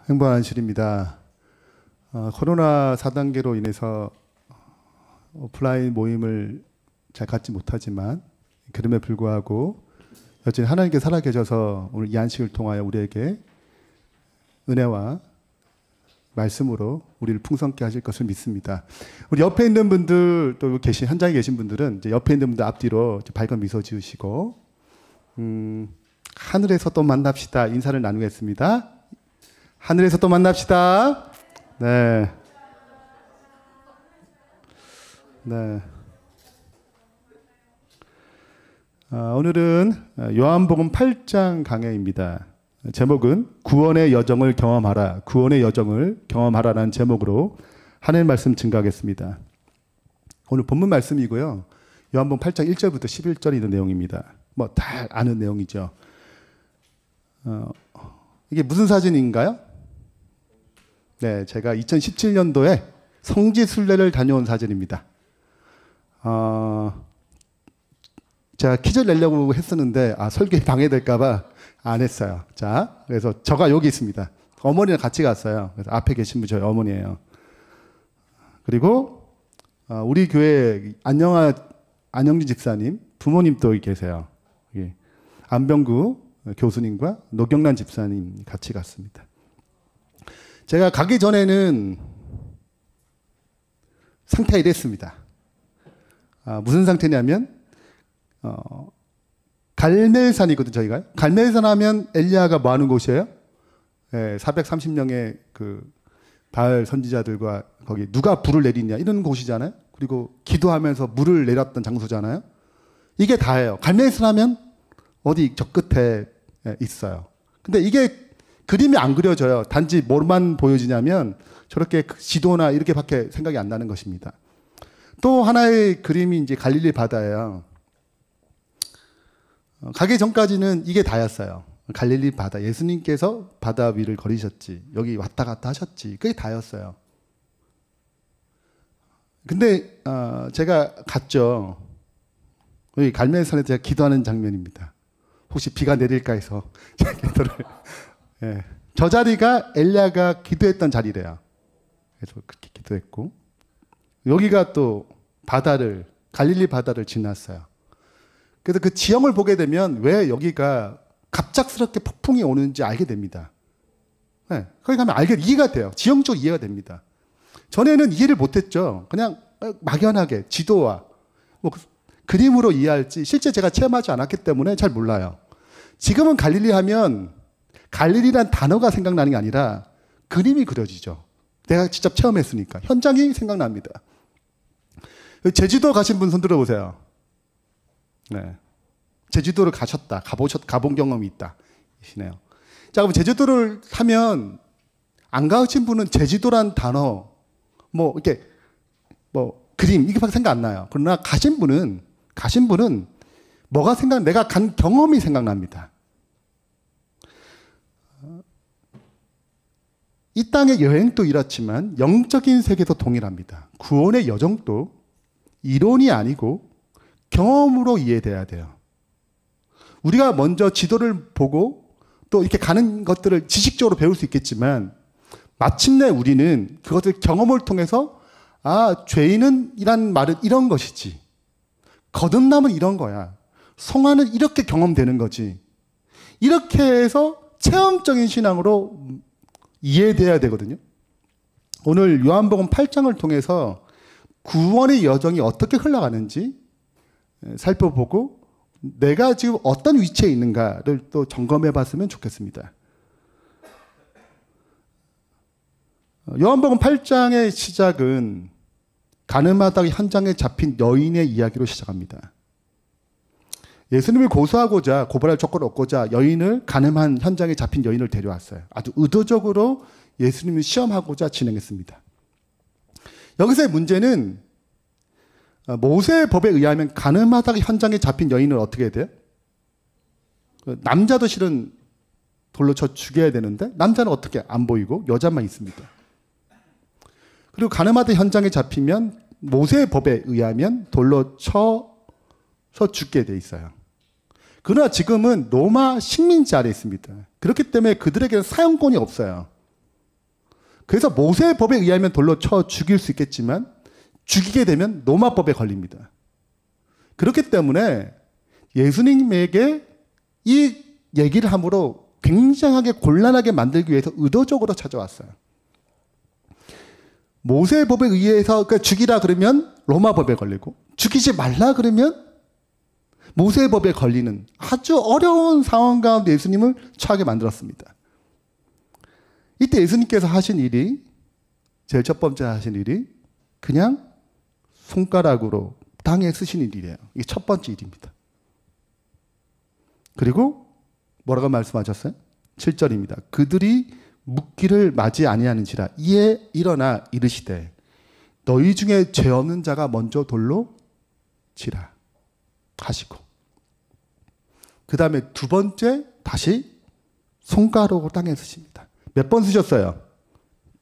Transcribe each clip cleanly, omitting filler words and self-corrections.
행복한 안실입니다. 코로나 4단계로 인해서 오프라인 모임을 잘 갖지 못하지만 그럼에 불구하고 여전히 하나님께 살아계셔서 오늘 이 안식을 통하여 우리에게 은혜와 말씀으로 우리를 풍성케 하실 것을 믿습니다. 우리 옆에 있는 분들 또 계신 현장에 계신 분들은 이제 옆에 있는 분들 앞뒤로 밝은 미소 지으시고 하늘에서 또 만납시다 인사를 나누겠습니다. 하늘에서 또 만납시다. 네. 네. 오늘은 요한복음 8장 강해입니다. 제목은 구원의 여정을 경험하라. 구원의 여정을 경험하라라는 제목으로 하나님의 말씀 증거하겠습니다. 오늘 본문 말씀이고요. 요한복음 8장 1절부터 11절에 있는 내용입니다. 뭐 다 아는 내용이죠. 이게 무슨 사진인가요? 네, 제가 2017년도에 성지순례를 다녀온 사진입니다. 제가 퀴즈를 내려고 했었는데 설교에 방해될까봐 안 했어요. 자, 그래서 저가 여기 있습니다. 어머니랑 같이 갔어요. 그래서 앞에 계신 분 저희 어머니예요. 그리고 우리 교회 안영진 집사님 부모님 또 계세요. 안병구 교수님과 노경란 집사님 같이 갔습니다. 제가 가기 전에는 상태가 이랬습니다. 무슨 상태냐면 갈멜산이거든요. 저희가 갈멜산 하면 엘리야가 뭐 하는 곳이에요? 430명의 그 바알 선지자들과 거기 누가 불을 내리냐 이런 곳이잖아요. 그리고 기도하면서 물을 내렸던 장소잖아요. 이게 다예요. 갈멜산 하면 어디 저 끝에 있어요. 근데 이게 그림이 안 그려져요. 단지 뭐만 보여지냐면 저렇게 지도나 이렇게밖에 생각이 안 나는 것입니다. 또 하나의 그림이 이제 갈릴리 바다예요. 가기 전까지는 이게 다였어요. 갈릴리 바다. 예수님께서 바다 위를 걸으셨지. 여기 왔다 갔다 하셨지. 그게 다였어요. 근데 제가 갔죠. 여기 갈멜산에 제가 기도하는 장면입니다. 혹시 비가 내릴까 해서 제가 기도를. 예. 저 자리가 엘리야가 기도했던 자리래요. 그래서 그렇게 기도했고 여기가 또 갈릴리 바다를 지났어요. 그래서 그 지형을 보게 되면 왜 여기가 갑작스럽게 폭풍이 오는지 알게 됩니다. 네, 거기 가면 이해가 돼요. 지형적으로 이해가 됩니다. 전에는 이해를 못했죠. 그냥 막연하게 지도와 뭐 그림으로 이해할지 실제 제가 체험하지 않았기 때문에 잘 몰라요. 지금은 갈릴리 하면 갈릴리란 단어가 생각나는 게 아니라 그림이 그려지죠. 내가 직접 체험했으니까 현장이 생각납니다. 제주도 가신 분 손 들어보세요. 네. 제주도를 가본 경험이 있다. 이시네요. 자, 그럼 제주도를 하면 안 가신 분은 제주도란 단어, 그림, 이게밖에 생각 안 나요. 그러나 가신 분은 내가 간 경험이 생각납니다. 이 땅의 여행도 이렇지만 영적인 세계도 동일합니다. 구원의 여정도 이론이 아니고 경험으로 이해돼야 돼요. 우리가 먼저 지도를 보고 또 이렇게 가는 것들을 지식적으로 배울 수 있겠지만 마침내 우리는 그것을 경험을 통해서 죄인은 이란 말은 이런 것이지. 거듭남은 이런 거야. 성화는 이렇게 경험되는 거지. 이렇게 해서 체험적인 신앙으로 이해돼야 되거든요. 오늘 요한복음 8장을 통해서 구원의 여정이 어떻게 흘러가는지 살펴보고 내가 지금 어떤 위치에 있는가를 또 점검해 봤으면 좋겠습니다. 요한복음 8장의 시작은 가늠하다가 현장에 잡힌 여인의 이야기로 시작합니다. 예수님을 고발할 조건을 얻고자 가늠한 현장에 잡힌 여인을 데려왔어요. 아주 의도적으로 예수님을 시험하고자 진행했습니다. 여기서의 문제는 모세의 법에 의하면 가늠하다가 현장에 잡힌 여인을 어떻게 해야 돼요? 남자도 실은 돌로 쳐 죽여야 되는데 남자는 어떻게 안 보이고 여자만 있습니다. 그리고 가늠하다 현장에 잡히면 모세의 법에 의하면 돌로 쳐서 죽게 돼 있어요. 그러나 지금은 로마 식민지 아래 있습니다. 그렇기 때문에 그들에게는 사형권이 없어요. 그래서 모세의 법에 의하면 돌로 쳐 죽일 수 있겠지만 죽이게 되면 로마법에 걸립니다. 그렇기 때문에 예수님에게 이 얘기를 함으로 굉장하게 곤란하게 만들기 위해서 의도적으로 찾아왔어요. 모세의 법에 의해서 죽이라 그러면 로마법에 걸리고 죽이지 말라 그러면 모세의 법에 걸리는 아주 어려운 상황 가운데 예수님을 처하게 만들었습니다. 이때 예수님께서 하신 일이 제일 첫 번째 하신 일이 그냥 손가락으로 땅에 쓰시는 일이에요. 이게 첫 번째 일입니다. 그리고 뭐라고 말씀하셨어요? 7절입니다. 그들이 묻기를 맞이 아니하는지라 이에 일어나 이르시되 너희 중에 죄 없는 자가 먼저 돌로 치라 하시고 그 다음에 두 번째 다시 손가락으로 땅에 쓰십니다. 몇 번 쓰셨어요?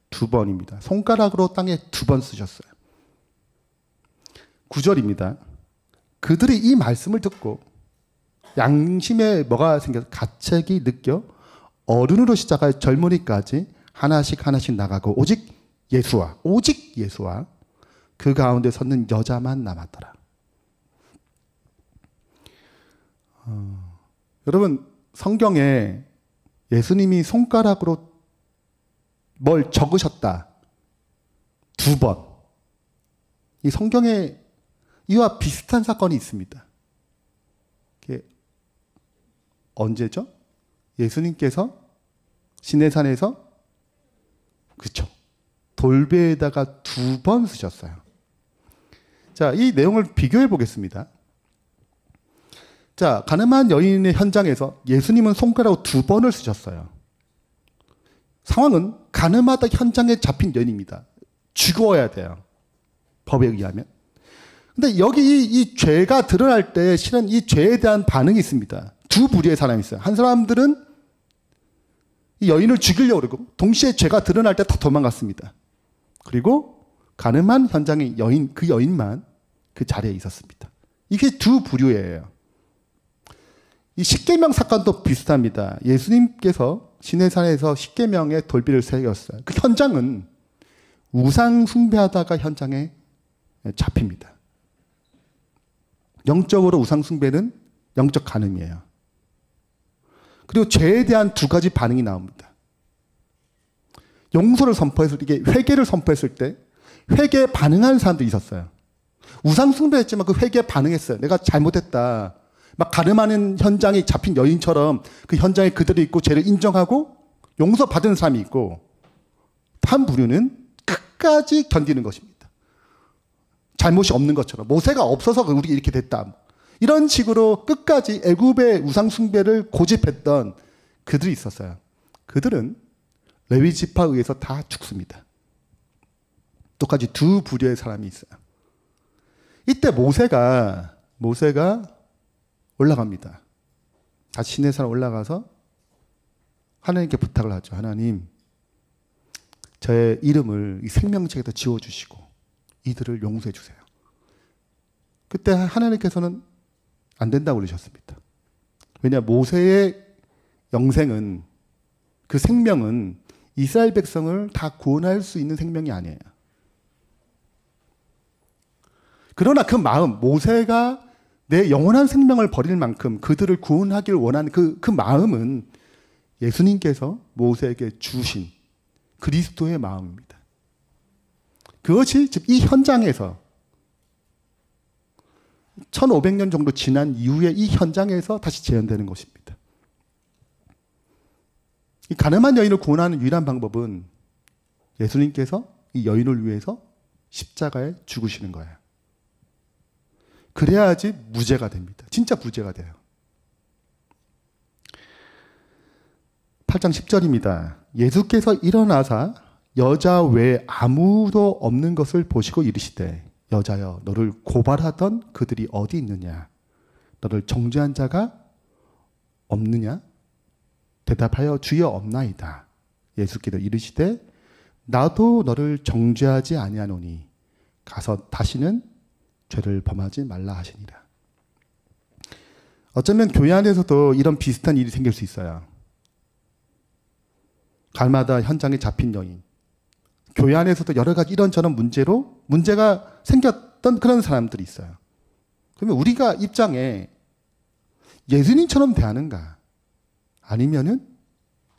2번입니다. 손가락으로 땅에 2번 쓰셨어요. 9절입니다. 그들이 이 말씀을 듣고 양심에 뭐가 생겨서 가책이 느껴 어른으로 시작하여 젊은이까지 하나씩 나가고 오직 예수와 그 가운데 섰는 여자만 남았더라. 여러분 성경에 예수님이 손가락으로 뭘 적으셨다 2번. 이 성경에 이와 비슷한 사건이 있습니다. 이게 언제죠? 예수님께서 시내산에서 그렇죠. 돌배에다가 2번 쓰셨어요. 자, 이 내용을 비교해 보겠습니다. 자, 가늠한 여인의 현장에서 예수님은 손가락으로 2번을 쓰셨어요. 상황은 가늠하다 현장에 잡힌 여인입니다. 죽어야 돼요. 법에 의하면. 근데 여기 이 죄가 드러날 때 실은 이 죄에 대한 반응이 있습니다. 두 부류의 사람이 있어요. 한 사람들은 이 여인을 죽이려고 그러고 동시에 죄가 드러날 때 다 도망갔습니다. 그리고 가늠한 현장의 여인, 그 여인만 그 자리에 있었습니다. 이게 두 부류예요. 이 십계명 사건도 비슷합니다. 예수님께서 시내산에서 십계명의 돌비를 새겼어요. 그 현장은 우상 숭배하다가 현장에 잡힙니다. 영적으로 우상 숭배는 영적 간음이에요. 그리고 죄에 대한 2가지 반응이 나옵니다. 용서를 선포했을 때, 이게 회개를 선포했을 때 회개에 반응하는 사람도 있었어요. 우상 숭배했지만 그 회개에 반응했어요. 내가 잘못했다. 막 가늠하는 현장에 잡힌 여인처럼 그 현장에 그들이 있고 죄를 인정하고 용서받은 사람이 있고, 한 부류는 끝까지 견디는 것입니다. 잘못이 없는 것처럼 모세가 없어서 우리 이렇게 됐다. 이런 식으로 끝까지 애굽의 우상 숭배를 고집했던 그들이 있었어요. 그들은 레위 지파에 의해서 다 죽습니다. 똑같이 두 부류의 사람이 있어요. 이때 모세가 올라갑니다. 다시 시내산 올라가서 하나님께 부탁을 하죠. 하나님, 저의 이름을 이 생명책에다 지워주시고 이들을 용서해 주세요. 그때 하나님께서는 안 된다고 그러셨습니다. 왜냐, 모세의 영생은, 그 생명은 이스라엘 백성을 다 구원할 수 있는 생명이 아니에요. 그러나 그 마음, 모세가 내 영원한 생명을 버릴 만큼 그들을 구원하기를 원하는 그 마음은 예수님께서 모세에게 주신 그리스도의 마음입니다. 그것이 즉 이 현장에서 1500년 정도 지난 이후에 이 현장에서 다시 재현되는 것입니다. 이 가늠한 여인을 구원하는 유일한 방법은 예수님께서 이 여인을 위해서 십자가에 죽으시는 거예요. 그래야지 무죄가 됩니다. 진짜 무죄가 돼요. 8장 10절입니다. 예수께서 일어나사 여자 외에 아무도 없는 것을 보시고 이르시되 여자여, 너를 고발하던 그들이 어디 있느냐? 너를 정죄한 자가 없느냐? 대답하여 주여 없나이다. 예수께서 이르시되 나도 너를 정죄하지 아니하노니 가서 다시는 죄를 범하지 말라 하시니라. 어쩌면 교회 안에서도 이런 비슷한 일이 생길 수 있어요. 갈마다 현장에 잡힌 여인, 교회 안에서도 여러 가지 이런저런 문제가 생겼던 그런 사람들이 있어요. 그러면 우리가 입장에 예수님처럼 대하는가? 아니면은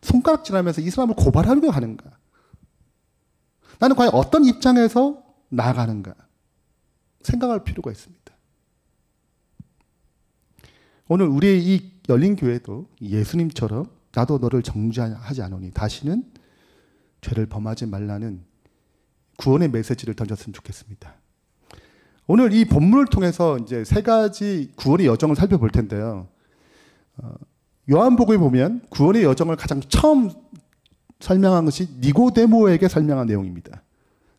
손가락질하면서 이 사람을 고발하려고 하는가? 나는 과연 어떤 입장에서 나아가는가? 생각할 필요가 있습니다. 오늘 우리의 이 열린 교회도 예수님처럼 나도 너를 정죄하지 않으니 다시는 죄를 범하지 말라는 구원의 메시지를 던졌으면 좋겠습니다. 오늘 이 본문을 통해서 이제 세 가지 구원의 여정을 살펴볼 텐데요. 요한복음에 보면 구원의 여정을 가장 처음 설명한 것이 니고데모에게 설명한 내용입니다.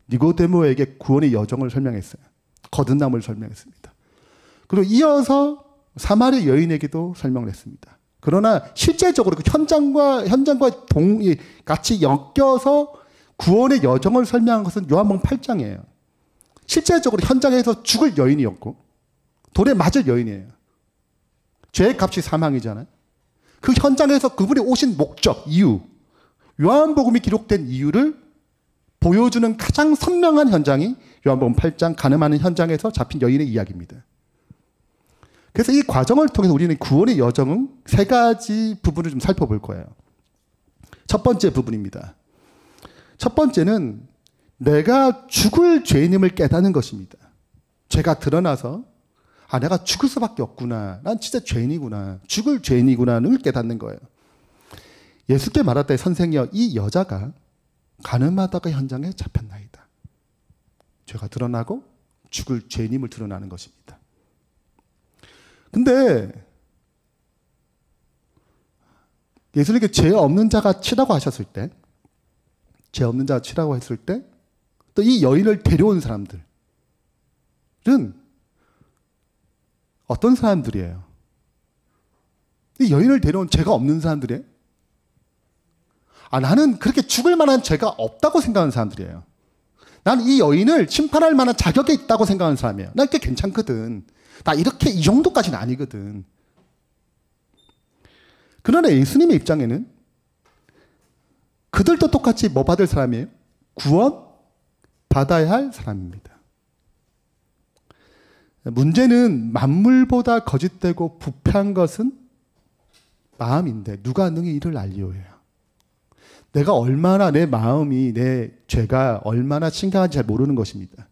니고데모에게 구원의 여정을 설명했어요. 거듭남을 설명했습니다. 그리고 이어서 사마리아 여인에게도 설명을 했습니다. 그러나 실제적으로 그 현장과 같이 엮여서 구원의 여정을 설명한 것은 요한복음 8장이에요. 실제적으로 현장에서 죽을 여인이었고 돌에 맞을 여인이에요. 죄의 값이 사망이잖아요. 그 현장에서 그분이 오신 목적, 이유, 요한복음이 기록된 이유를 보여주는 가장 선명한 현장이 요한복음 8장 간음하는 현장에서 잡힌 여인의 이야기입니다. 그래서 이 과정을 통해서 우리는 구원의 여정은 세 가지 부분을 좀 살펴볼 거예요. 첫 번째 부분입니다. 첫 번째는 내가 죽을 죄인임을 깨닫는 것입니다. 죄가 드러나서 내가 죽을 수밖에 없구나. 난 진짜 죄인이구나. 죽을 죄인이구나를 깨닫는 거예요. 예수께 말했다. 선생이여, 이 여자가 간음하다가 현장에 잡혔나이다. 죄가 드러나고 죽을 죄인임을 드러나는 것입니다. 근데 예수님께 죄 없는 자가 치라고 하셨을 때, 죄 없는 자가 치라고 했을 때, 또 이 여인을 데려온 사람들은 어떤 사람들이에요? 이 여인을 데려온 죄가 없는 사람들이에요? 나는 그렇게 죽을 만한 죄가 없다고 생각하는 사람들이에요. 나는 이 여인을 심판할 만한 자격이 있다고 생각하는 사람이에요. 난 꽤 괜찮거든. 나 이렇게 이 정도까지는 아니거든. 그러나 예수님의 입장에는 그들도 똑같이 뭐 받을 사람이에요? 구원 받아야 할 사람입니다. 문제는 만물보다 거짓되고 부패한 것은 마음인데 누가 능히 이를 알리오예요. 내가 얼마나 내 마음이 내 죄가 얼마나 심각한지 잘 모르는 것입니다.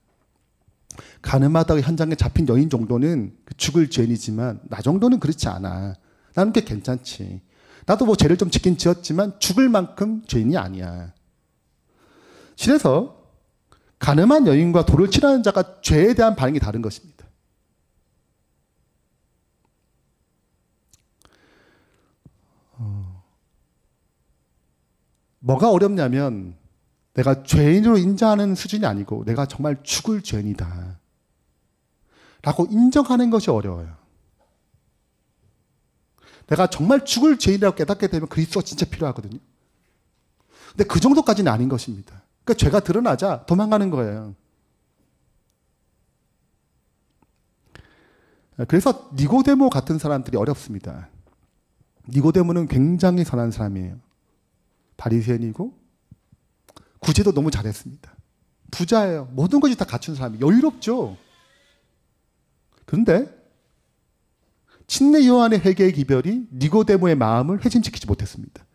간음하다가 현장에 잡힌 여인 정도는 죽을 죄인이지만 나 정도는 그렇지 않아. 나는 꽤 괜찮지. 나도 뭐 죄를 좀 짓긴 지었지만 죽을 만큼 죄인이 아니야. 그래서 간음한 여인과 돌을 치라는 자가 죄에 대한 반응이 다른 것입니다. 뭐가 어렵냐면 내가 죄인으로 인정하는 수준이 아니고 내가 정말 죽을 죄인이다 라고 인정하는 것이 어려워요. 내가 정말 죽을 죄인이라고 깨닫게 되면 그리스도가 진짜 필요하거든요. 근데 그 정도까지는 아닌 것입니다. 그러니까 죄가 드러나자 도망가는 거예요. 그래서 니고데모 같은 사람들이 어렵습니다. 니고데모는 굉장히 선한 사람이에요. 바리새인이고 구제도 너무 잘했습니다. 부자예요. 모든 것이 다 갖춘 사람이 여유롭죠. 그런데 침례 요한의 회개의 기별이 니고데모의 마음을 회심시키지 못했습니다.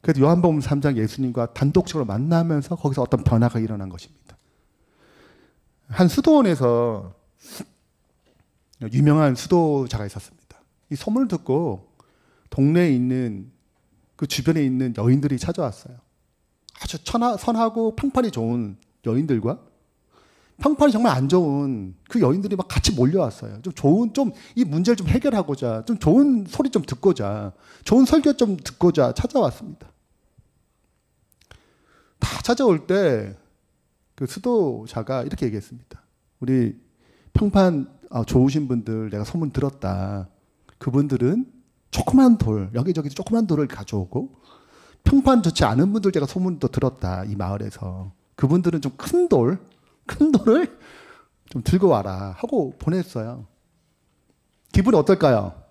그래서 요한복음 3장 예수님과 단독적으로 만나면서 거기서 어떤 변화가 일어난 것입니다. 한 수도원에서 유명한 수도자가 있었습니다. 이 소문을 듣고 동네에 있는 그 주변에 있는 여인들이 찾아왔어요. 아주 선하고 평판이 좋은 여인들과 평판이 정말 안 좋은 그 여인들이 막 같이 몰려왔어요. 이 문제를 좀 해결하고자, 좀 좋은 소리 좀 듣고자, 좋은 설교 좀 듣고자 찾아왔습니다. 다 찾아올 때 그 수도자가 이렇게 얘기했습니다. 우리 평판 좋으신 분들 내가 소문 들었다. 그분들은 조그만 돌, 여기저기 조그만 돌을 가져오고 평판 좋지 않은 분들 제가 소문도 들었다. 이 마을에서. 그분들은 좀 큰 돌을 좀 들고 와라 하고 보냈어요. 기분이 어떨까요?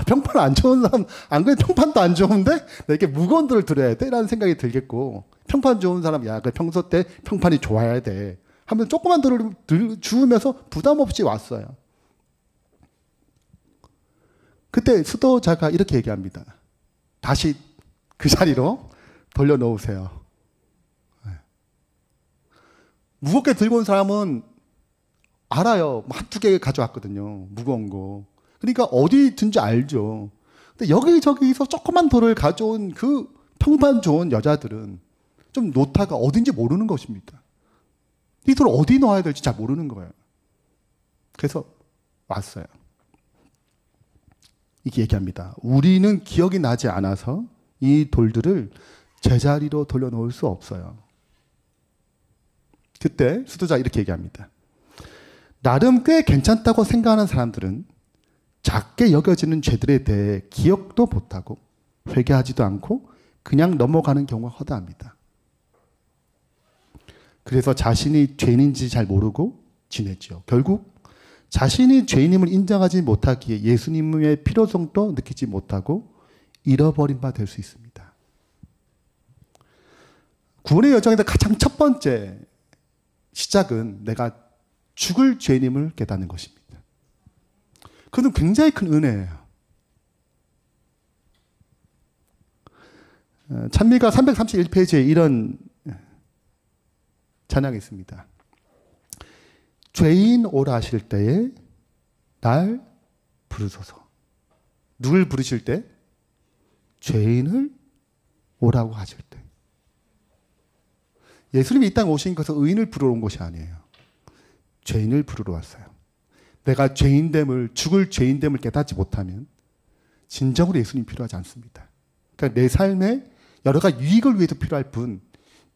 평판 안 좋은 사람, 안 그래 평판도 안 좋은데 나 이렇게 무거운 돌을 들어야 돼? 라는 생각이 들겠고, 평판 좋은 사람, 야, 그 평소 때 평판이 좋아야 돼 하면 조그만 돌을 주우면서 부담 없이 왔어요. 그때 수도자가 이렇게 얘기합니다. 다시 그 자리로 돌려놓으세요. 무겁게 들고 온 사람은 알아요. 한두 개 가져왔거든요. 무거운 거. 그러니까 어디 든지 알죠. 근데 여기저기서 조그만 돌을 가져온 그 평판 좋은 여자들은 좀 놓다가 어딘지 모르는 것입니다. 이 돌을 어디 넣어야 될지 잘 모르는 거예요. 그래서 왔어요. 이렇게 얘기합니다. 우리는 기억이 나지 않아서 이 돌들을 제자리로 돌려놓을 수 없어요. 그때 수도자 이렇게 얘기합니다. 나름 꽤 괜찮다고 생각하는 사람들은 작게 여겨지는 죄들에 대해 기억도 못하고 회개하지도 않고 그냥 넘어가는 경우가 허다합니다. 그래서 자신이 죄인인지 잘 모르고 지냈죠. 결국 자신이 죄인임을 인정하지 못하기에 예수님의 필요성도 느끼지 못하고 잃어버린 바 될 수 있습니다. 구원의 여정에서 가장 첫 번째 시작은 내가 죽을 죄인임을 깨닫는 것입니다. 그건 굉장히 큰 은혜예요. 찬미가 331페이지에 이런 찬양이 있습니다. 죄인 오라 하실 때에 날 부르소서. 누굴 부르실 때? 죄인을 오라고 하실 때. 예수님이 이 땅에 오신 것은 의인을 부르러 온 것이 아니에요. 죄인을 부르러 왔어요. 내가 죄인됨을, 죽을 죄인됨을 깨닫지 못하면 진정으로 예수님이 필요하지 않습니다. 그러니까 내 삶에 여러 가지 유익을 위해서 필요할 뿐,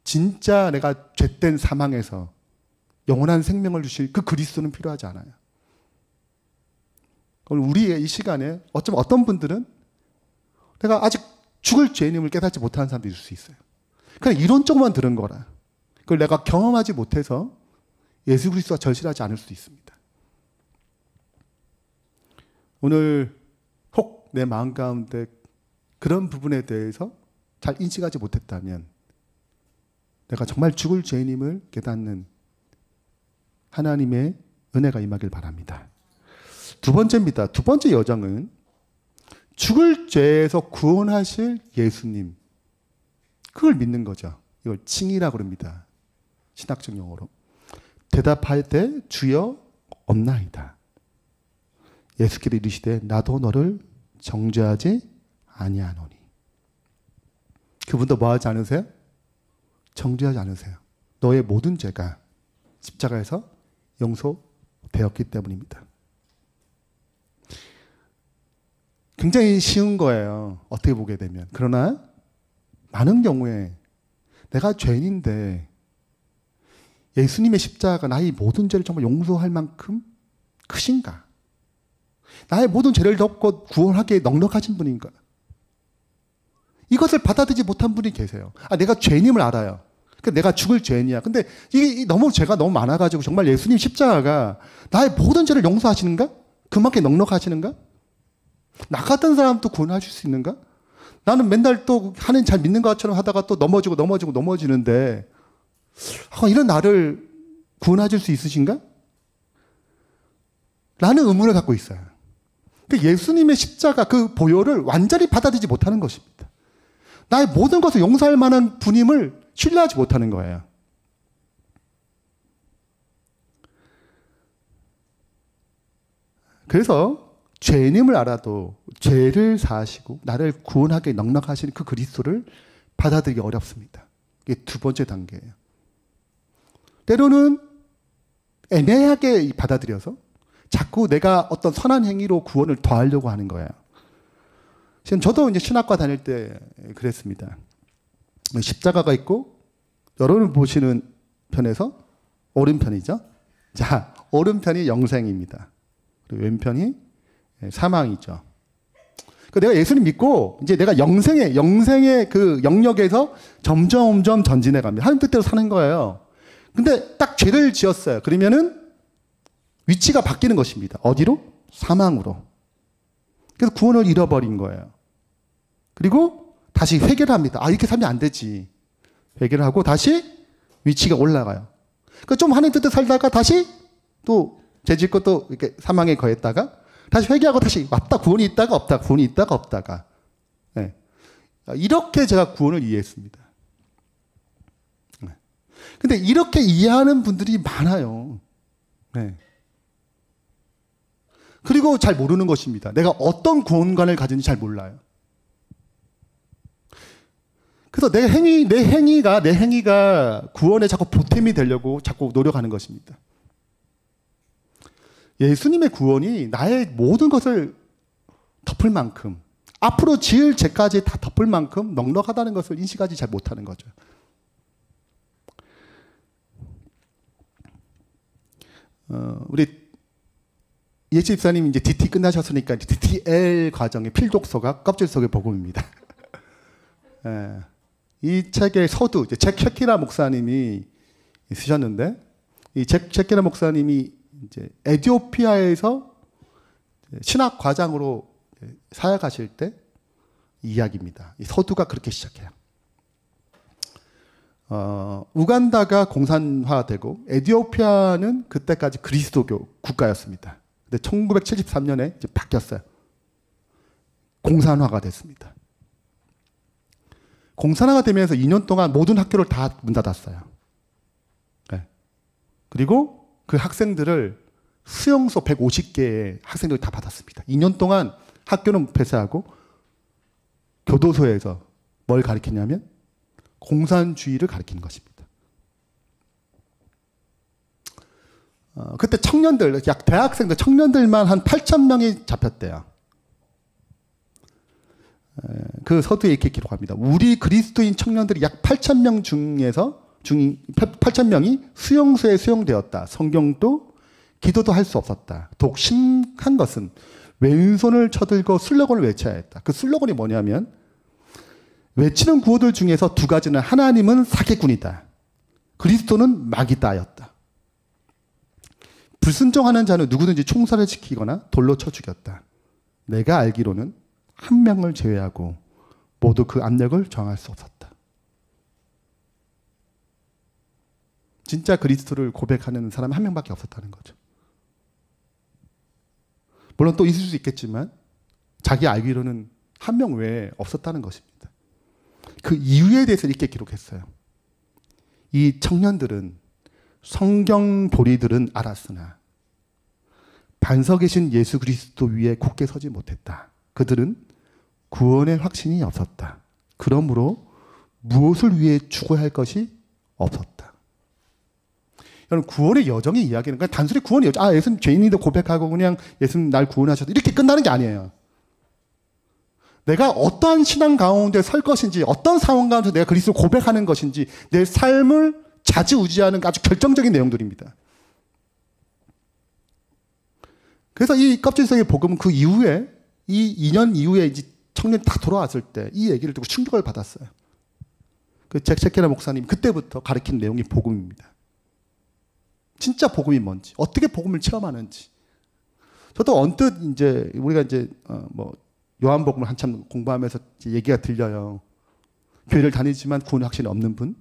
진짜 내가 죄된 사망에서 영원한 생명을 주실 그 그리스도는 필요하지 않아요. 오늘 우리의 이 시간에 어쩌면 어떤 분들은 내가 아직 죽을 죄인임을 깨닫지 못하는 사람도 있을 수 있어요. 그냥 이론적으로만 들은 거라. 그걸 내가 경험하지 못해서 예수 그리스도와 절실하지 않을 수도 있습니다. 오늘 혹 내 마음 가운데 그런 부분에 대해서 잘 인식하지 못했다면 내가 정말 죽을 죄인임을 깨닫는 하나님의 은혜가 임하길 바랍니다. 두 번째입니다. 두 번째 여정은 죽을 죄에서 구원하실 예수님, 그걸 믿는 거죠. 이걸 칭의라고 합니다. 신학적 용어로. 대답할 때 주여 없나이다. 예수께서 이르시되 나도 너를 정죄하지 아니하노니. 그분도 뭐 하지 않으세요? 정죄하지 않으세요. 너의 모든 죄가 십자가에서 용서되었기 때문입니다. 굉장히 쉬운 거예요. 어떻게 보게 되면. 그러나 많은 경우에 내가 죄인인데 예수님의 십자가가 나의 모든 죄를 정말 용서할 만큼 크신가? 나의 모든 죄를 덮고 구원하기에 넉넉하신 분인가? 이것을 받아들이지 못한 분이 계세요. 내가 죄인임을 알아요. 그러니까 내가 죽을 죄인이야. 근데 이게 너무 죄가 너무 많아가지고 정말 예수님 십자가가 나의 모든 죄를 용서하시는가? 그만큼 넉넉하시는가? 나 같은 사람도 구원하실 수 있는가? 나는 맨날 또 하나님 잘 믿는 것처럼 하다가 또 넘어지는데 이런 나를 구원하실 수 있으신가? 라는 의문을 갖고 있어요. 그러니까 예수님의 십자가 그 보혈을 완전히 받아들이지 못하는 것입니다. 나의 모든 것을 용서할 만한 분임을 신뢰하지 못하는 거예요. 그래서 죄인임을 알아도 죄를 사하시고 나를 구원하게 넉넉하신 그 그리스도를 받아들이기 어렵습니다. 이게 두 번째 단계예요. 때로는 애매하게 받아들여서 자꾸 내가 어떤 선한 행위로 구원을 더하려고 하는 거예요. 지금 저도 이제 신학과 다닐 때 그랬습니다. 십자가가 있고 여러분 보시는 편에서 오른편이죠. 자, 오른편이 영생입니다. 그리고 왼편이 사망이죠. 내가 예수님 믿고 이제 내가 영생의 그 영역에서 점점 전진해 갑니다. 하나님 뜻대로 사는 거예요. 근데 딱 죄를 지었어요. 그러면은 위치가 바뀌는 것입니다. 어디로? 사망으로. 그래서 구원을 잃어버린 거예요. 그리고 다시 회개를 합니다. 아, 이렇게 살면 안 되지. 회개를 하고 다시 위치가 올라가요. 그러니까 좀 하는 뜻대로 살다가 다시 또 죄짓고 또 이렇게 사망에 거했다가 다시 회개하고 다시 왔다 구원이 있다가 없다 구원이 있다가 없다가. 네. 이렇게 제가 구원을 이해했습니다. 네. 근데 이렇게 이해하는 분들이 많아요. 네. 그리고 잘 모르는 것입니다. 내가 어떤 구원관을 가진지 잘 몰라요. 그래서 내 행위가 구원에 자꾸 보탬이 되려고 자꾸 노력하는 것입니다. 예수님의 구원이 나의 모든 것을 덮을 만큼, 앞으로 지을 죄까지 다 덮을 만큼 넉넉하다는 것을 인식하지 잘 못하는 거죠. 우리 예수 집사님 이제 DT 끝나셨으니까 DTL 과정의 필독서가 껍질 속의 복음입니다. 예. 이 책의 서두, 잭 셰키나 목사님이 쓰셨는데, 이 잭 셰키나 목사님이 이제 에티오피아에서 신학 과장으로 사역하실 때 이야기입니다. 이 서두가 그렇게 시작해요. 우간다가 공산화되고 에티오피아는 그때까지 그리스도교 국가였습니다. 근데 1973년에 이제 바뀌었어요. 공산화가 됐습니다. 공산화가 되면서 2년 동안 모든 학교를 다 문 닫았어요. 네. 그리고 그 학생들을 수용소 150개의 학생들이 다 받았습니다. 2년 동안 학교는 폐쇄하고 교도소에서 뭘 가르쳤냐면 공산주의를 가르치는 것입니다. 그때 청년들, 약 대학생들, 청년들만 한 8,000명이 잡혔대요. 그 서두에 이렇게 기록합니다. 우리 그리스도인 청년들이 약 8,000명 중에서 8,000명이 수용소에 수용되었다. 성경도 기도도 할 수 없었다. 더욱 심한 것은 왼손을 쳐들고 슬로건을 외쳐야 했다. 그 슬로건이 뭐냐면 외치는 구호들 중에서 두 가지는 하나님은 사기꾼이다. 그리스도는 마귀다였다. 불순종하는 자는 누구든지 총살을 시키거나 돌로 쳐 죽였다. 내가 알기로는 한 명을 제외하고 모두 그 압력을 저항할 수 없었다. 진짜 그리스도를 고백하는 사람은 한 명밖에 없었다는 거죠. 물론 또 있을 수 있겠지만 자기 알기로는 한 명 외에 없었다는 것입니다. 그 이유에 대해서 이렇게 기록했어요. 이 청년들은 성경 교리들은 알았으나 반석 계신 예수 그리스도 위에 굳게 서지 못했다. 그들은 구원의 확신이 없었다. 그러므로 무엇을 위해 죽어야 할 것이 없었다. 여러분, 구원의 여정의 이야기는 그냥 단순히 구원의 여정, 아, 예수님 죄인인데 고백하고 그냥 예수님 날 구원하셨다. 이렇게 끝나는 게 아니에요. 내가 어떠한 신앙 가운데 설 것인지, 어떤 상황 가운데 내가 그리스도를 고백하는 것인지, 내 삶을 좌지우지하는 아주 결정적인 내용들입니다. 그래서 이 껍질속의 복음은 그 이후에, 이 2년 이후에 이제 청년이 다 돌아왔을 때 이 얘기를 듣고 충격을 받았어요. 그 잭 셰키나 목사님 그때부터 가르친 내용이 복음입니다. 진짜 복음이 뭔지, 어떻게 복음을 체험하는지. 저도 언뜻 이제 우리가 이제 요한복음을 한참 공부하면서 얘기가 들려요. 교회를 다니지만 구원의 확신이 없는 분.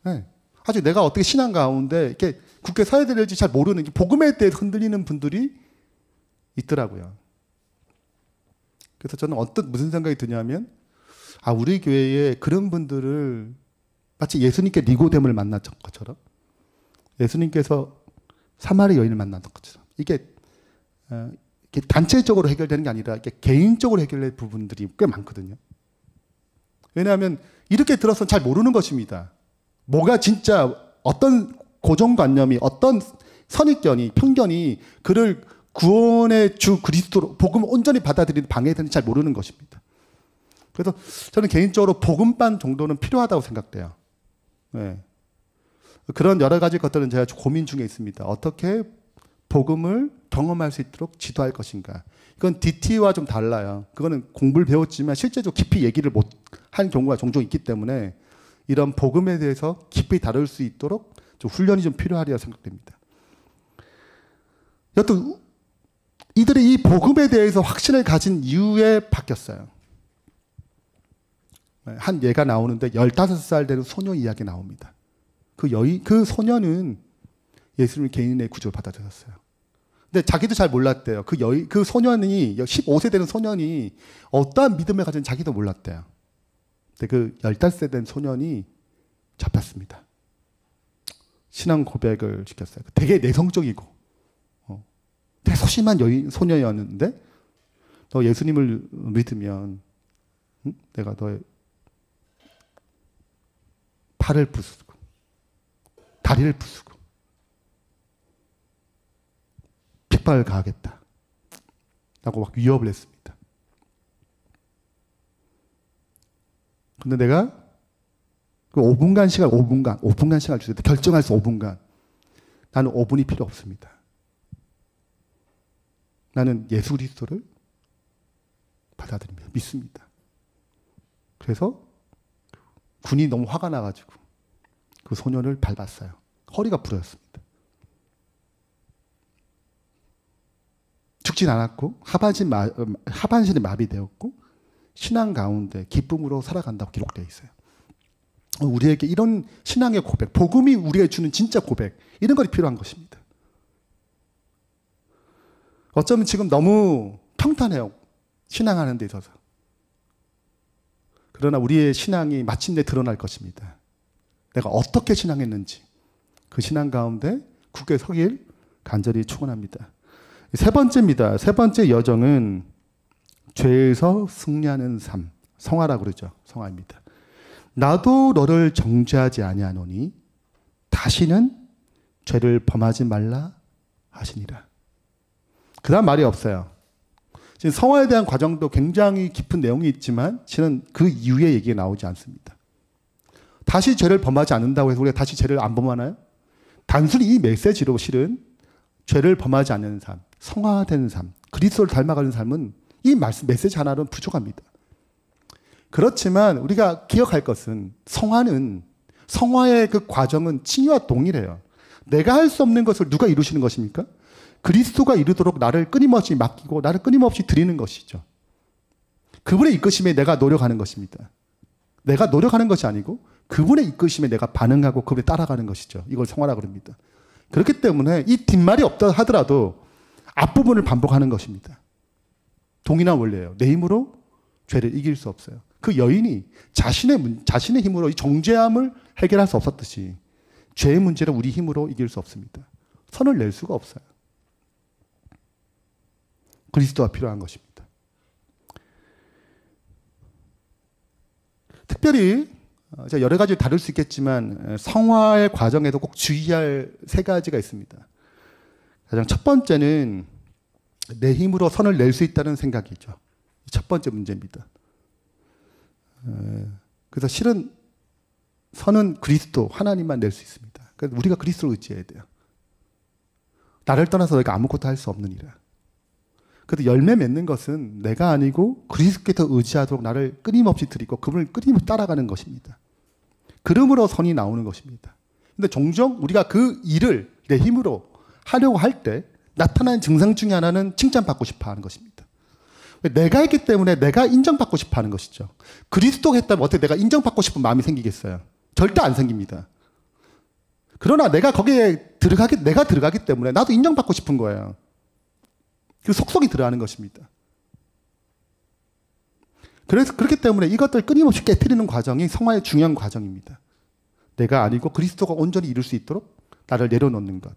네. 아직 내가 어떻게 신앙 가운데 이렇게 굳게 서야 될지 잘 모르는, 복음에 대해 흔들리는 분들이 있더라고요. 그래서 저는 언뜻 무슨 생각이 드냐면, 아, 우리 교회에 그런 분들을 마치 예수님께 니고데모를 만난 것처럼, 예수님께서 사마리 여인을 만났던 것처럼, 이게 단체적으로 해결되는 게 아니라 이게 개인적으로 해결될 부분들이 꽤 많거든요. 왜냐하면 이렇게 들어서 잘 모르는 것입니다. 뭐가 진짜 어떤 고정관념이, 어떤 선입견이, 편견이 그를 구원의 주 그리스도로 복음을 온전히 받아들이는 방해되는지 잘 모르는 것입니다. 그래서 저는 개인적으로 복음반 정도는 필요하다고 생각돼요. 네. 그런 여러 가지 것들은 제가 고민 중에 있습니다. 어떻게 복음을 경험할 수 있도록 지도할 것인가. 이건 DT와 좀 달라요. 그거는 공부를 배웠지만 실제적으로 깊이 얘기를 못 한 경우가 종종 있기 때문에 이런 복음에 대해서 깊이 다룰 수 있도록 좀 훈련이 좀 필요하리라 생각됩니다. 여튼 이들이 이 복음에 대해서 확신을 가진 이후에 바뀌었어요. 한 예가 나오는데 15살 되는 소녀 이야기 나옵니다. 그 소녀는 예수님의 개인의 구조를 받아들였어요. 근데 자기도 잘 몰랐대요. 그 소년이 15세 되는 소년이 어떠한 믿음을 가진 자기도 몰랐대요. 근데 그 15세 된 소년이 잡혔습니다. 신앙 고백을 시켰어요. 되게 내성적이고 되게 소심한 소녀였는데 너 예수님을 믿으면 내가 너의 팔을 부수고 다리를 부수고 핍박을 가하겠다 라고 막 위협을 했습니다. 근데 내가 그 5분간 시간을 주세요. 결정할 수 5분간. 나는 5분이 필요 없습니다. 나는 예수 그리스도를 받아들입니다. 믿습니다. 그래서 군이 너무 화가 나가지고 그 소년을 밟았어요. 허리가 부러졌습니다. 죽진 않았고 하반신이 마비되었고 신앙 가운데 기쁨으로 살아간다고 기록되어 있어요. 우리에게 이런 신앙의 고백, 복음이 우리에게 주는 진짜 고백, 이런 것이 필요한 것입니다. 어쩌면 지금 너무 평탄해요. 신앙하는 데 있어서. 그러나 우리의 신앙이 마침내 드러날 것입니다. 내가 어떻게 신앙했는지 그 신앙 가운데 굳게 서길 간절히 축원합니다. 세 번째입니다. 세 번째 여정은 죄에서 승리하는 삶, 성화라고 그러죠. 성화입니다. 나도 너를 정죄하지 아니하노니 다시는 죄를 범하지 말라 하시니라. 그 다음 말이 없어요. 지금 성화에 대한 과정도 굉장히 깊은 내용이 있지만 실은 그 이후의 얘기가 나오지 않습니다. 다시 죄를 범하지 않는다고 해서 우리가 다시 죄를 안 범하나요? 단순히 이 메시지로 실은 죄를 범하지 않는 삶, 성화된 삶, 그리스도를 닮아가는 삶은 이 메시지 하나로는 부족합니다. 그렇지만 우리가 기억할 것은 성화의 그 과정은 칭의와 동일해요. 내가 할 수 없는 것을 누가 이루시는 것입니까? 그리스도가 이루도록 나를 끊임없이 맡기고 나를 끊임없이 드리는 것이죠. 그분의 이끄심에 내가 노력하는 것입니다. 내가 노력하는 것이 아니고 그분의 이끄심에 내가 반응하고 그분에 따라가는 것이죠. 이걸 성화라고 합니다. 그렇기 때문에 이 뒷말이 없다 하더라도 앞부분을 반복하는 것입니다. 동일한 원리예요. 내 힘으로 죄를 이길 수 없어요. 그 여인이 자신의 힘으로 이 정죄함을 해결할 수 없었듯이 죄의 문제를 우리 힘으로 이길 수 없습니다. 선을 낼 수가 없어요. 그리스도가 필요한 것입니다. 특별히 제가 여러 가지 다룰 수 있겠지만 성화의 과정에도 꼭 주의할 세 가지가 있습니다. 가장 첫 번째는 내 힘으로 선을 낼 수 있다는 생각이죠. 첫 번째 문제입니다. 그래서 실은 선은 그리스도 하나님만 낼 수 있습니다. 그래서 우리가 그리스도를 의지해야 돼요. 나를 떠나서 너희가 아무것도 할 수 없느니라. 그래도 열매 맺는 것은 내가 아니고 그리스도께서 의지하도록 나를 끊임없이 드리고 그분을 끊임없이 따라가는 것입니다. 그러므로 선이 나오는 것입니다. 근데 종종 우리가 그 일을 내 힘으로 하려고 할 때 나타나는 증상 중에 하나는 칭찬받고 싶어 하는 것입니다. 내가 했기 때문에 내가 인정받고 싶어 하는 것이죠. 그리스도가 했다면 어떻게 내가 인정받고 싶은 마음이 생기겠어요? 절대 안 생깁니다. 그러나 내가 거기에 내가 들어가기 때문에 나도 인정받고 싶은 거예요. 그 속속이 들어가는 것입니다. 그래서 그렇기 때문에 이것들 끊임없이 깨트리는 과정이 성화의 중요한 과정입니다. 내가 아니고 그리스도가 온전히 이룰 수 있도록 나를 내려놓는 것.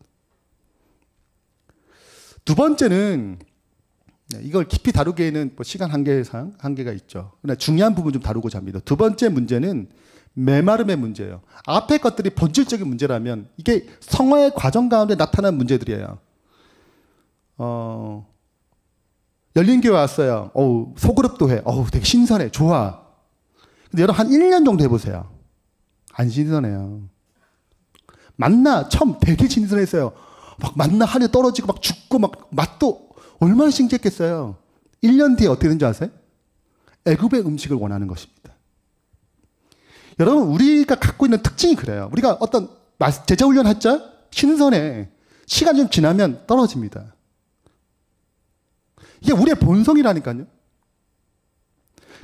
두 번째는 이걸 깊이 다루기에는 시간 한계상 한계가 있죠. 그러나 중요한 부분 좀 다루고자 합니다. 두 번째 문제는 메마름의 문제예요. 앞에 것들이 본질적인 문제라면 이게 성화의 과정 가운데 나타난 문제들이에요. 열린교회 왔어요. 소그룹도 해. 되게 신선해. 좋아. 근데 여러분 한 1년 정도 해보세요. 안 신선해요. 처음 되게 신선했어요. 막 만나 하늘에 떨어지고 막 죽고 막 맛도 얼마나 신기했겠어요. 1년 뒤에 어떻게 되는지 아세요? 애굽의 음식을 원하는 것입니다. 여러분 우리가 갖고 있는 특징이 그래요. 우리가 어떤 제자훈련 했자 신선해. 시간 좀 지나면 떨어집니다. 이게 우리의 본성이라니까요.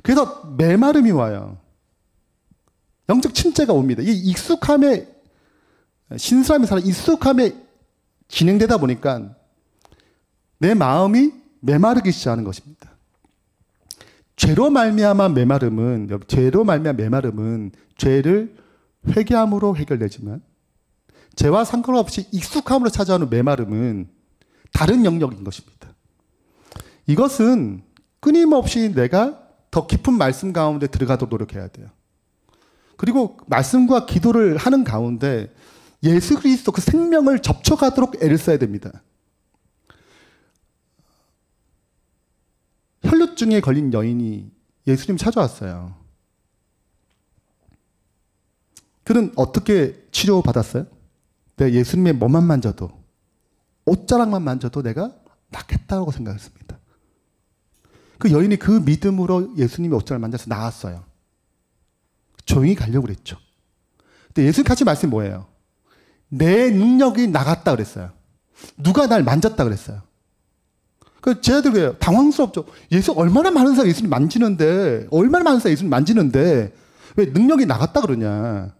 그래서 메마름이 와요. 영적 침체가 옵니다. 이 익숙함에, 신수함이 살아 익숙함에 진행되다 보니까 내 마음이 메마르기 시작하는 것입니다. 죄로 말미암아 메마름은 죄를 회개함으로 해결되지만 죄와 상관없이 익숙함으로 찾아오는 메마름은 다른 영역인 것입니다. 이것은 끊임없이 내가 더 깊은 말씀 가운데 들어가도록 노력해야 돼요. 그리고 말씀과 기도를 하는 가운데 예수 그리스도 그 생명을 접촉하도록 애를 써야 됩니다. 혈루증에 걸린 여인이 예수님 찾아왔어요. 그는 어떻게 치료받았어요? 내가 예수님의 몸만 만져도, 옷자락만 만져도 내가 낫겠다고 생각했습니다. 그 여인이 그 믿음으로 예수님의 옷자락을 만져서 나았어요. 조용히 가려고 그랬죠. 근데 예수님 같이 말씀이 뭐예요? 내 능력이 나갔다 그랬어요. 누가 날 만졌다 그랬어요. 그 제자들 왜요? 당황스럽죠. 얼마나 많은 사람 예수님 만지는데, 얼마나 많은 사람 예수님 만지는데 왜 능력이 나갔다 그러냐?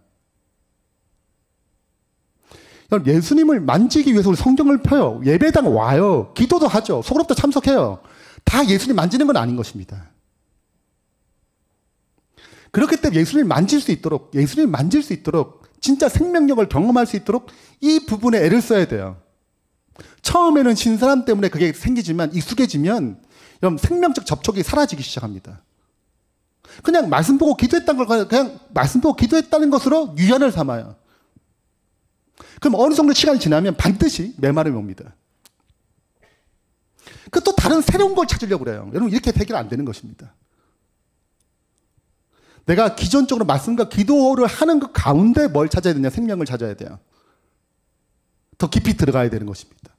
예수님을 만지기 위해서 우리 성경을 펴요. 예배당 와요. 기도도 하죠. 소그룹도 참석해요. 다 예수님 만지는 건 아닌 것입니다. 그렇기 때문에 예수님을 만질 수 있도록, 진짜 생명력을 경험할 수 있도록 이 부분에 애를 써야 돼요. 처음에는 신사람 때문에 그게 생기지만 익숙해지면 여러분 생명적 접촉이 사라지기 시작합니다. 그냥 말씀 보고 기도했다는 걸 그냥 말씀 보고 기도했다는 것으로 유연을 삼아요. 그럼 어느 정도 시간이 지나면 반드시 메마름이 옵니다. 그 또 다른 새로운 걸 찾으려고 그래요. 여러분 이렇게 해결 안 되는 것입니다. 내가 기존적으로 말씀과 기도를 하는 그 가운데 뭘 찾아야 되냐? 생명을 찾아야 돼요. 더 깊이 들어가야 되는 것입니다.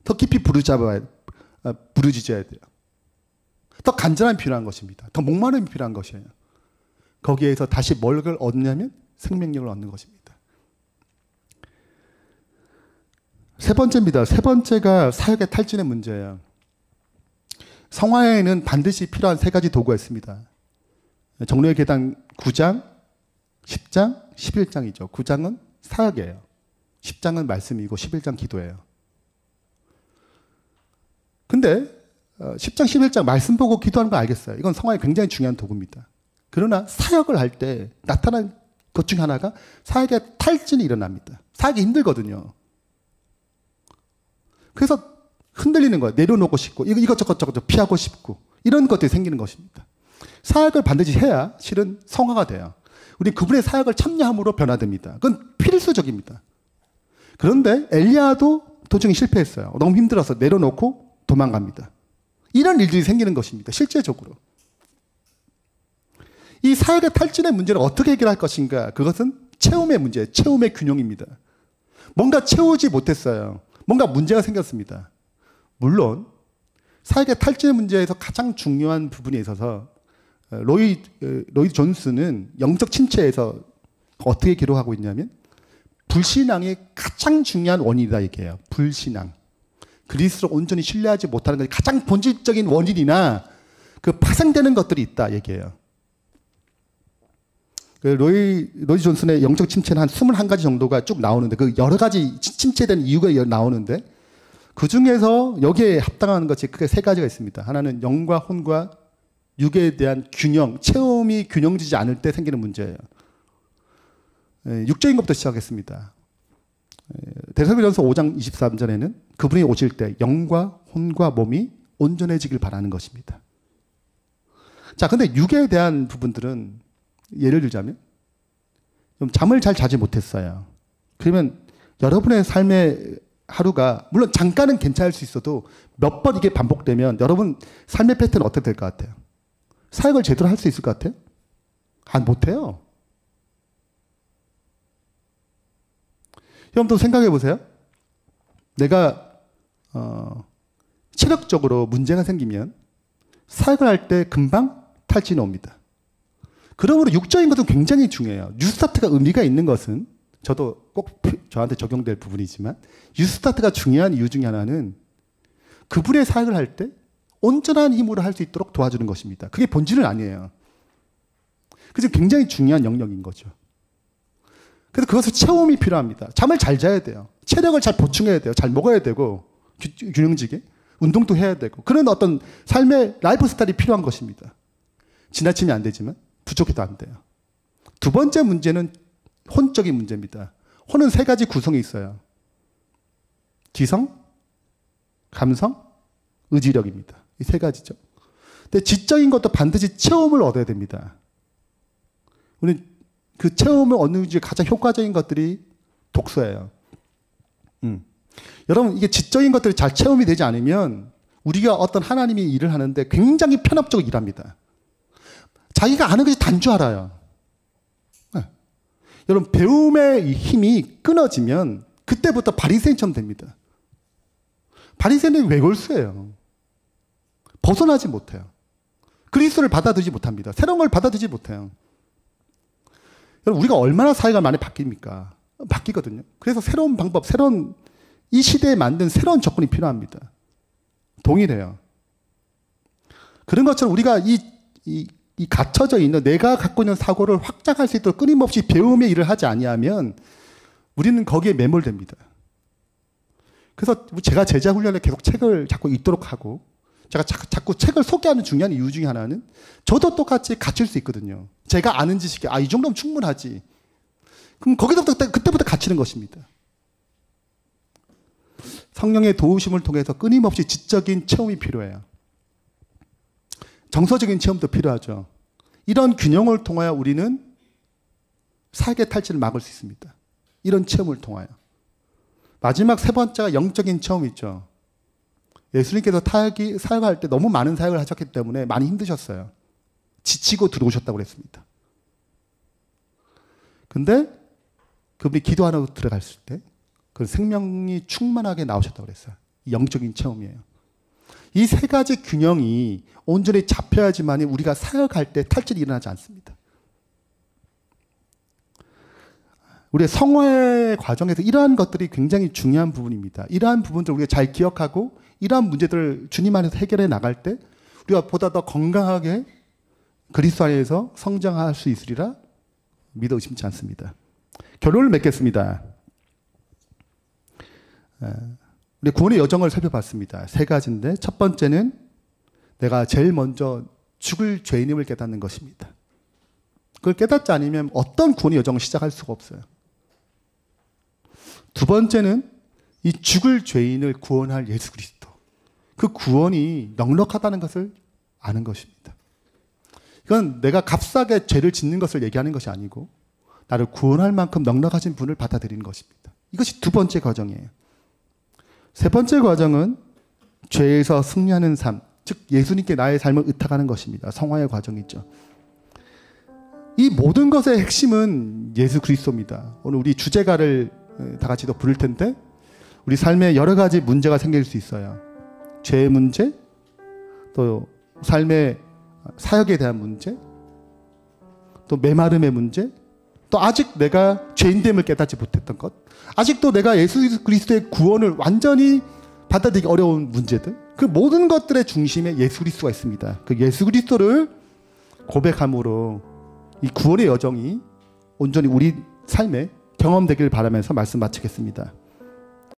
더 깊이 부르짖어야 돼요. 더 간절함이 필요한 것입니다. 더 목마름이 필요한 것이에요. 거기에서 다시 뭘 얻냐면 생명력을 얻는 것입니다. 세 번째입니다. 세 번째가 사역의 탈진의 문제예요. 성화에는 반드시 필요한 세 가지 도구가 있습니다. 정로의 계단 9장, 10장, 11장이죠. 9장은 사역이에요. 10장은 말씀이고 11장 기도예요. 근데 10장, 11장 말씀 보고 기도하는 거 알겠어요. 이건 성화에 굉장히 중요한 도구입니다. 그러나 사역을 할 때 나타난 것 중 하나가 사역의 탈진이 일어납니다. 사역이 힘들거든요. 그래서 흔들리는 거예요. 내려놓고 싶고 이것저것 피하고 싶고 이런 것들이 생기는 것입니다. 사역을 반드시 해야 실은 성화가 돼요. 우리 그분의 사역을 참여함으로 변화됩니다. 그건 필수적입니다. 그런데 엘리야도 도중에 실패했어요. 너무 힘들어서 내려놓고 도망갑니다. 이런 일들이 생기는 것입니다. 실제적으로. 이 사역의 탈진의 문제를 어떻게 해결할 것인가? 그것은 채움의 문제예요. 채움의 균형입니다. 뭔가 채우지 못했어요. 뭔가 문제가 생겼습니다. 물론 사역의 탈진의 문제에서 가장 중요한 부분에 있어서 로이드 존스는 영적 침체에서 어떻게 기록하고 있냐면 불신앙의 가장 중요한 원인이다 얘기해요. 불신앙. 그리스도를 온전히 신뢰하지 못하는 것이 가장 본질적인 원인이나 그 파생되는 것들이 있다 얘기해요. 로이드 존슨의 영적 침체는 한 21가지 정도가 쭉 나오는데 그 여러 가지 침체된 이유가 나오는데 그 중에서 여기에 합당하는 것이 크게 세 가지가 있습니다. 하나는 영과 혼과 육에 대한 균형, 체험이 균형지지 않을 때 생기는 문제예요. 육적인 것부터 시작했습니다. 데살로니가전서 5장 23절에는 그분이 오실 때 영과 혼과 몸이 온전해지길 바라는 것입니다. 자, 근데 육에 대한 부분들은 예를 들자면 좀 잠을 잘 자지 못했어요. 그러면 여러분의 삶의 하루가 물론 잠깐은 괜찮을 수 있어도 몇 번 이게 반복되면 여러분 삶의 패턴은 어떻게 될 것 같아요? 사역을 제대로 할 수 있을 것 같아요? 못해요. 여러분도 생각해 보세요. 내가 체력적으로 문제가 생기면 사역을 할 때 금방 탈진이 옵니다. 그러므로 육적인 것은 굉장히 중요해요. 뉴스타트가 의미가 있는 것은 저도 꼭 저한테 적용될 부분이지만 뉴스타트가 중요한 이유 중에 하나는 그분의 사역을 할 때 온전한 힘으로 할 수 있도록 도와주는 것입니다. 그게 본질은 아니에요. 그래서 굉장히 중요한 영역인 거죠. 그래서 그것을 체험이 필요합니다. 잠을 잘 자야 돼요. 체력을 잘 보충해야 돼요. 잘 먹어야 되고 균형지게 운동도 해야 되고 그런 어떤 삶의 라이프 스타일이 필요한 것입니다. 지나치면 안 되지만 부족해도 안 돼요. 두 번째 문제는 혼적인 문제입니다. 혼은 세 가지 구성이 있어요. 지성, 감성, 의지력입니다. 이 세 가지죠. 근데 지적인 것도 반드시 체험을 얻어야 됩니다. 우리는 그 체험을 얻는 중에 가장 효과적인 것들이 독서예요. 여러분, 이게 지적인 것들이 잘 체험이 되지 않으면 우리가 어떤 하나님이 일을 하는데 굉장히 편협적으로 일합니다. 자기가 아는 것이 단 줄 알아요. 네. 여러분, 배움의 힘이 끊어지면 그때부터 바리새인처럼 됩니다. 바리새인은 외골수예요. 벗어나지 못해요. 그리스도를 받아들이지 못합니다. 새로운 걸 받아들이지 못해요. 여러분, 우리가 얼마나 사회가 많이 바뀝니까? 바뀌거든요. 그래서 새로운 방법, 새로운 이 시대에 만든 새로운 접근이 필요합니다. 동일해요. 그런 것처럼 우리가 이 갇혀져 있는 내가 갖고 있는 사고를 확장할 수 있도록 끊임없이 배움의 일을 하지 아니하면 우리는 거기에 매몰됩니다. 그래서 제가 제자 훈련에 계속 책을 자꾸 읽도록 하고 제가 자꾸 책을 소개하는 중요한 이유 중에 하나는 저도 똑같이 갇힐 수 있거든요. 제가 아는 지식이 이 정도면 충분하지. 그럼 거기서부터 그때부터 갇히는 것입니다. 성령의 도우심을 통해서 끊임없이 지적인 체험이 필요해요. 정서적인 체험도 필요하죠. 이런 균형을 통하여 우리는 사역의 탈취를 막을 수 있습니다. 이런 체험을 통하여. 마지막 세 번째가 영적인 체험이죠. 예수님께서 사역할 때 너무 많은 사역을 하셨기 때문에 많이 힘드셨어요. 지치고 들어오셨다고 그랬습니다. 근데 그분이 기도하러 들어갔을 때 그 생명이 충만하게 나오셨다고 그랬어요. 영적인 체험이에요. 이 세 가지 균형이 온전히 잡혀야지만 우리가 사역할 때 탈출이 일어나지 않습니다. 우리의 성화의 과정에서 이러한 것들이 굉장히 중요한 부분입니다. 이러한 부분들을 우리가 잘 기억하고 이러한 문제들을 주님 안에서 해결해 나갈 때 우리가 보다 더 건강하게 그리스도 안에서 성장할 수 있으리라 믿어 의심치 않습니다. 결론을 맺겠습니다. 우리 구원의 여정을 살펴봤습니다. 세 가지인데 첫 번째는 내가 제일 먼저 죽을 죄인임을 깨닫는 것입니다. 그걸 깨닫지 않으면 어떤 구원의 여정을 시작할 수가 없어요. 두 번째는 이 죽을 죄인을 구원할 예수 그리스도. 그 구원이 넉넉하다는 것을 아는 것입니다. 이건 내가 값싸게 죄를 짓는 것을 얘기하는 것이 아니고 나를 구원할 만큼 넉넉하신 분을 받아들이는 것입니다. 이것이 두 번째 과정이에요. 세 번째 과정은 죄에서 승리하는 삶, 즉 예수님께 나의 삶을 의탁하는 것입니다. 성화의 과정이죠. 이 모든 것의 핵심은 예수 그리스도입니다. 오늘 우리 주제가를 다 같이 또 부를 텐데 우리 삶에 여러 가지 문제가 생길 수 있어요. 죄의 문제, 또 삶의 사역에 대한 문제, 또 메마름의 문제, 또 아직 내가 죄인됨을 깨닫지 못했던 것, 아직도 내가 예수 그리스도의 구원을 완전히 받아들이기 어려운 문제들, 그 모든 것들의 중심에 예수 그리스도가 있습니다. 그 예수 그리스도를 고백함으로 이 구원의 여정이 온전히 우리 삶에 경험되길 바라면서 말씀 마치겠습니다.